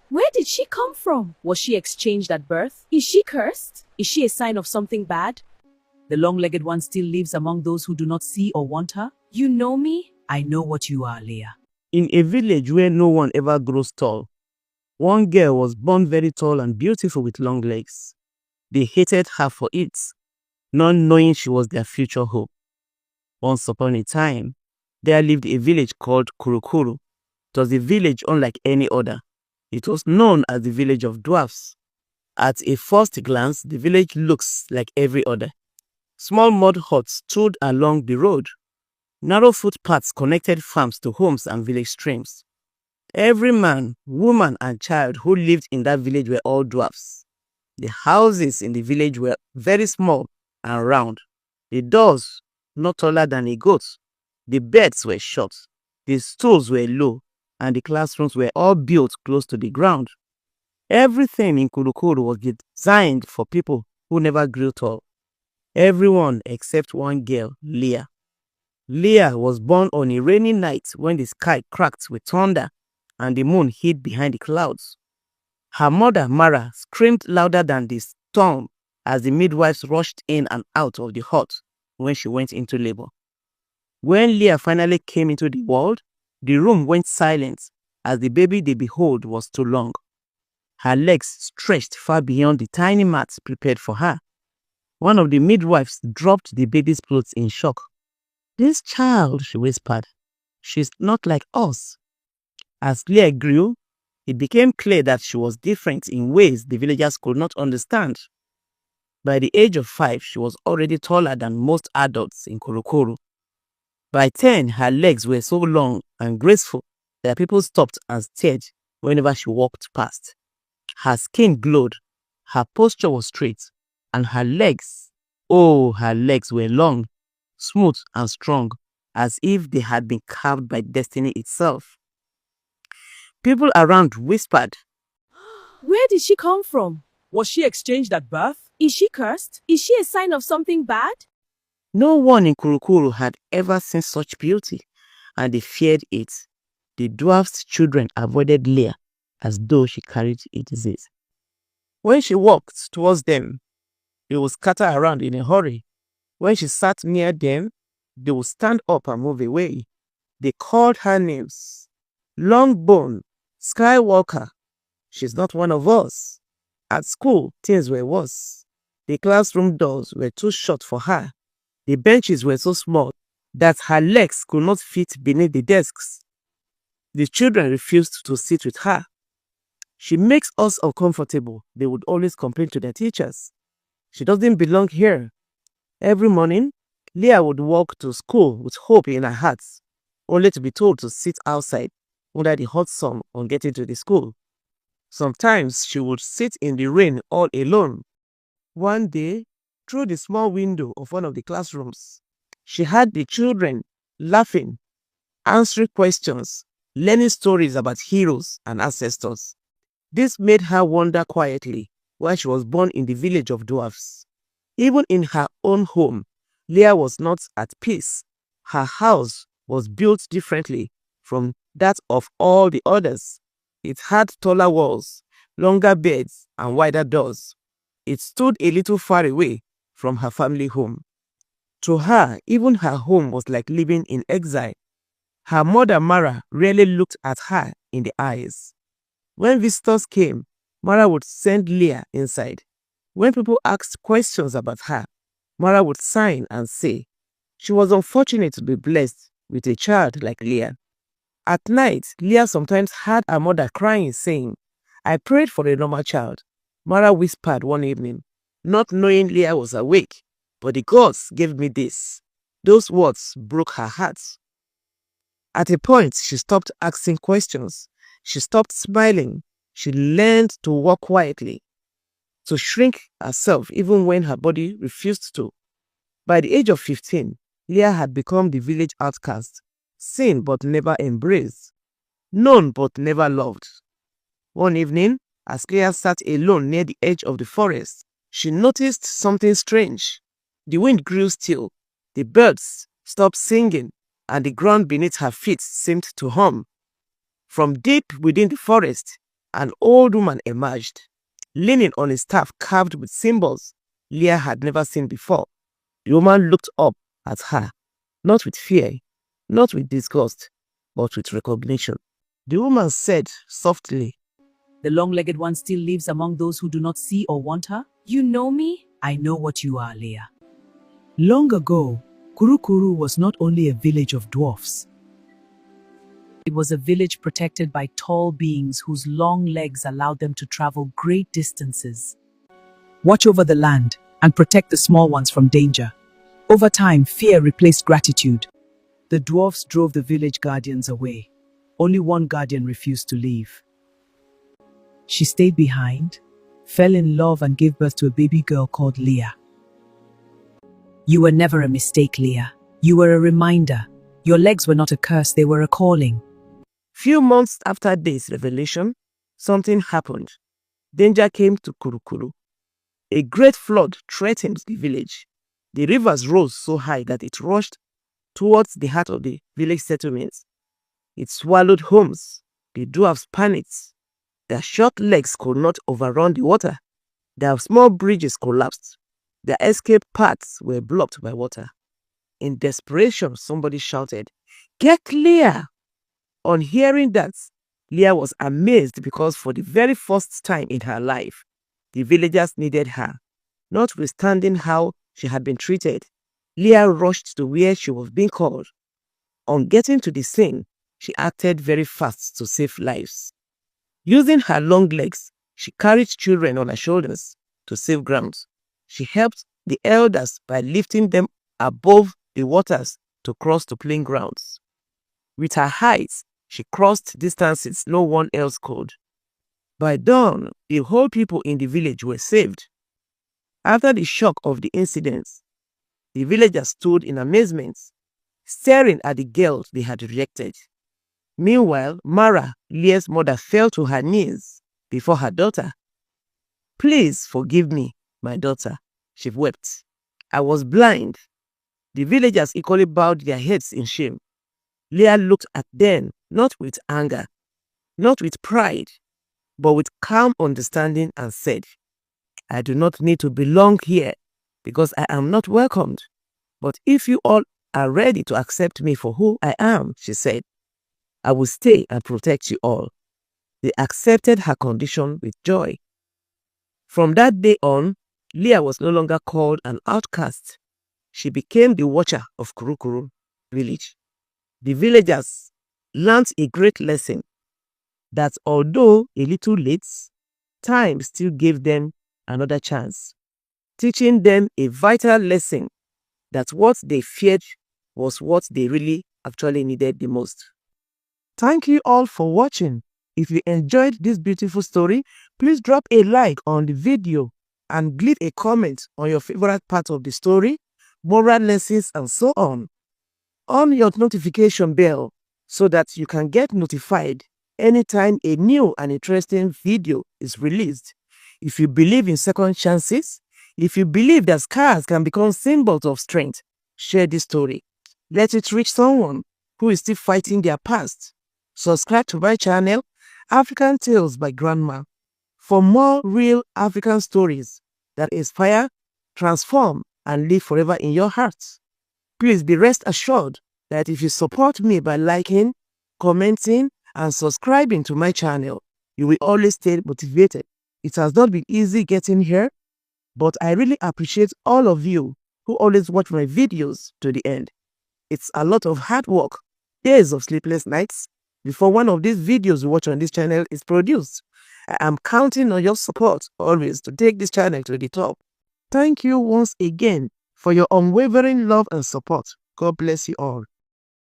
Where did she come from? Was she exchanged at birth? Is she cursed? Is she a sign of something bad? The long-legged one still lives among those who do not see or want her. You know me? I know what you are, Leah. In a village where no one ever grows tall, one girl was born very tall and beautiful with long legs. They hated her for it, not knowing she was their future hope. Once upon a time, there lived a village called Kuru-Kuru. It was a village unlike any other. It was known as the village of Dwarfs. At a first glance, the village looks like every other. Small mud huts stood along the road. Narrow footpaths connected farms to homes and village streams. Every man, woman, and child who lived in that village were all dwarfs. The houses in the village were very small and round. The doors not taller than a goat. The beds were short. The stools were low, and the classrooms were all built close to the ground. Everything in Kuru-Kuru was designed for people who never grew tall. Everyone except one girl, Leah. Leah was born on a rainy night when the sky cracked with thunder and the moon hid behind the clouds. Her mother, Mara, screamed louder than the storm as the midwives rushed in and out of the hut when she went into labor. When Leah finally came into the world, the room went silent as the baby they behold was too long. Her legs stretched far beyond the tiny mats prepared for her. One of the midwives dropped the baby's clothes in shock. "This child," she whispered, "she's not like us." As Leah grew, it became clear that she was different in ways the villagers could not understand. By the age of 5, she was already taller than most adults in Kuru-Kuru. By 10, her legs were so long and graceful that people stopped and stared whenever she walked past. Her skin glowed, her posture was straight, and her legs were long, smooth and strong, as if they had been carved by destiny itself. People around whispered, Where did she come from? Was she exchanged at birth? Is she cursed? Is she a sign of something bad? No one in Kuru-Kuru had ever seen such beauty, and they feared it. The dwarf's children avoided Leah as though she carried a disease. When she walked towards them, they would scatter around in a hurry. When she sat near them, they would stand up and move away. They called her names. Longbone, Skywalker. She's not one of us. At school, things were worse. The classroom doors were too short for her. The benches were so small that her legs could not fit beneath the desks. The children refused to sit with her. She makes us uncomfortable, they would always complain to their teachers. She doesn't belong here. Every morning, Leah would walk to school with hope in her heart, only to be told to sit outside under the hot sun on getting to the school. Sometimes she would sit in the rain all alone. One day, through the small window of one of the classrooms, she heard the children laughing, answering questions, learning stories about heroes and ancestors. This made her wonder quietly why she was born in the village of dwarfs. Even in her own home, Leah was not at peace. Her house was built differently from that of all the others. It had taller walls, longer beds, and wider doors. It stood a little far away from her family home. To her, even her home was like living in exile. Her mother, Mara, rarely looked at her in the eyes. When visitors came, Mara would send Leah inside. When people asked questions about her, Mara would sign and say, she was unfortunate to be blessed with a child like Leah. At night, Leah sometimes heard her mother crying, saying, "I prayed for a normal child," Mara whispered one evening, not knowing Leah was awake, "but the gods gave me this." Those words broke her heart. At a point, she stopped asking questions. She stopped smiling. She learned to walk quietly, to shrink herself even when her body refused to. By the age of 15, Leah had become the village outcast, seen but never embraced, known but never loved. One evening, as Leah sat alone near the edge of the forest, she noticed something strange. The wind grew still, the birds stopped singing, and the ground beneath her feet seemed to hum. From deep within the forest, An old woman emerged, leaning on a staff carved with symbols Leah had never seen before. The woman looked up at her, not with fear, not with disgust, but with recognition. The woman said softly, The long-legged one still lives among those who do not see or want her? You know me? I know what you are, Leah. Long ago, Kuru-Kuru was not only a village of dwarfs. It was a village protected by tall beings whose long legs allowed them to travel great distances. Watch over the land and protect the small ones from danger. Over time, fear replaced gratitude. The dwarfs drove the village guardians away. Only one guardian refused to leave. She stayed behind, fell in love and gave birth to a baby girl called Leah. You were never a mistake, Leah. You were a reminder. Your legs were not a curse, they were a calling. Few months after this revelation, something happened. Danger came to Kuru-Kuru. A great flood threatened the village. The rivers rose so high that it rushed towards the heart of the village settlements. It swallowed homes. The dwarfs panicked. Their short legs could not overrun the water. Their small bridges collapsed. Their escape paths were blocked by water. In desperation, somebody shouted, "Get Leah!" On hearing that, Leah was amazed because for the very first time in her life, the villagers needed her. Notwithstanding how she had been treated, Leah rushed to where she was being called. On getting to the scene, she acted very fast to save lives. Using her long legs, she carried children on her shoulders to save ground. She helped the elders by lifting them above the waters to cross to plain grounds. With her height, she crossed distances no one else could. By dawn, the whole people in the village were saved. After the shock of the incidents, the villagers stood in amazement, staring at the girl they had rejected. Meanwhile, Mara, Leah's mother, fell to her knees before her daughter. "Please forgive me, my daughter," she wept. "I was blind." The villagers equally bowed their heads in shame. Leah looked at them, not with anger, not with pride, but with calm understanding and said, "I do not need to belong here because I am not welcomed. But if you all are ready to accept me for who I am," she said, "I will stay and protect you all." They accepted her condition with joy. From that day on, Leah was no longer called an outcast. She became the watcher of Kuru-Kuru village. The villagers learned a great lesson that although a little late, time still gave them another chance, teaching them a vital lesson that what they feared was what they really actually needed the most. Thank you all for watching. If you enjoyed this beautiful story, please drop a like on the video and leave a comment on your favorite part of the story, moral lessons, and so on. On your notification bell so that you can get notified anytime a new and interesting video is released. If you believe in second chances, if you believe that scars can become symbols of strength, share this story. Let it reach someone who is still fighting their past. Subscribe to my channel, African Tales by Grandma, for more real African stories that inspire, transform, and live forever in your hearts. Please be rest assured that if you support me by liking, commenting, and subscribing to my channel, you will always stay motivated. It has not been easy getting here, but I really appreciate all of you who always watch my videos to the end. It's a lot of hard work, days of sleepless nights, before one of these videos you watch on this channel is produced. I am counting on your support always to take this channel to the top. Thank you once again for your unwavering love and support. God bless you all.